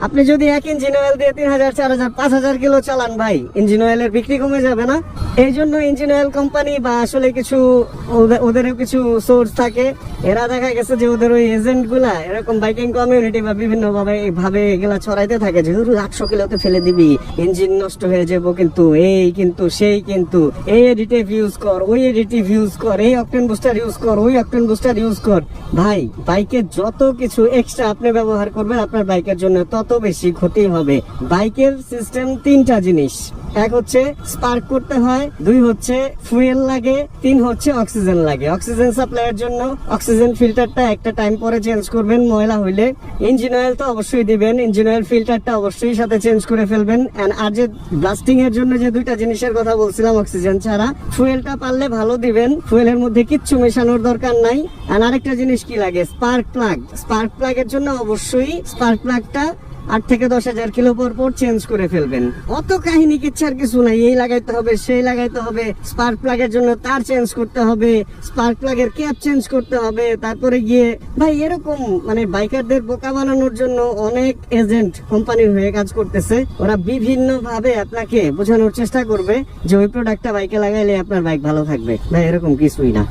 আপনি যদি এক ইঞ্জিন অয়েল দিয়ে 3000, 4000, 5000 কিলো চালান ভাই, ইঞ্জিন অয়েলের বিক্রি কমে যাবে না? এই জন্য ইঞ্জিন অয়েল কোম্পানি বা আসলে কিছু ওদেরও কিছু সোর্স থাকে, এরা দেখা গেছে যে ওদের ওই এজেন্ট গুলা এরকম বাইকিং কমিউনিটি বা বিভিন্ন ভাবে এগুলা ছড়াইতে থাকে যে 800 কিলোতে ফেলে দিবি, ইঞ্জিন নষ্ট হয়ে যাবো, কিন্তু এই কিন্তু সেই কিন্তু এই এডিটিভ ইউজ কর, ওই এডিটিভ ইউজ কর, এই অকটেন বুস্টার ইউজ কর, ওই অকটেন বুস্টার ইউজ কর। ভাই বাইকের যত কিছু এক্সট্রা আপনি ব্যবহার করবেন আপনার বাইকের জন্য তত বেশি ক্ষতি হবে। বাইকের সিস্টেম 3টা জিনিস, এক হচ্ছে স্পার্ক করতে হয়, 2 হচ্ছে ফুয়েল লাগে, 3 হচ্ছে অক্সিজেন লাগে। অক্সিজেন সাপ্লাইয়ের জন্য অক্সিজেন ফিল্টারটা একটা টাইম পরে চেঞ্জ করবেন ময়লা হইলে। ইঞ্জিন অয়েল তো অবশ্যই দিবেন, ইঞ্জিন অয়েল ফিল্টারটা অবশ্যই সাথে চেঞ্জ করে ফেলবেন। আর যে ব্লাস্টিং এর জন্য যে 2টা জিনিসের কথা বলছিলাম অক্সিজেন ছাড়া, ফুয়েলটা পারলে ভালো দিবেন, ফুয়েলের মধ্যে কিচ্ছু মেশানোর দরকার নাই। আর আরেকটা জিনিস কি লাগে, স্পার্ক প্লাগ। স্পার্ক প্লাগের জন্য অবশ্যই স্পার্ক প্লাগটা 8 থেকে 10,000 কিলো পর চেঞ্জ করে ফেলবেন। অত কাহিনী কিচ্ছার কিছু নাই, এই লাগাইতে হবে সেই লাগাইতে হবে, স্পার্ক প্লাগের জন্য তার চেঞ্জ করতে হবে, স্পার্ক প্লাগের ক্যাপ চেঞ্জ করতে হবে, তারপরে গিয়ে ভাই এরকম মানে বাইকারদের বোকা বানানোর জন্য অনেক এজেন্ট কোম্পানির হয়ে কাজ করতেছে। ওরা বিভিন্ন ভাবে আপনাকে বোঝানোর চেষ্টা করবে যে ওই প্রোডাক্টটা বাইকে লাগাইলে আপনার বাইক ভালো থাকবে। ভাই এরকম কিছুই না।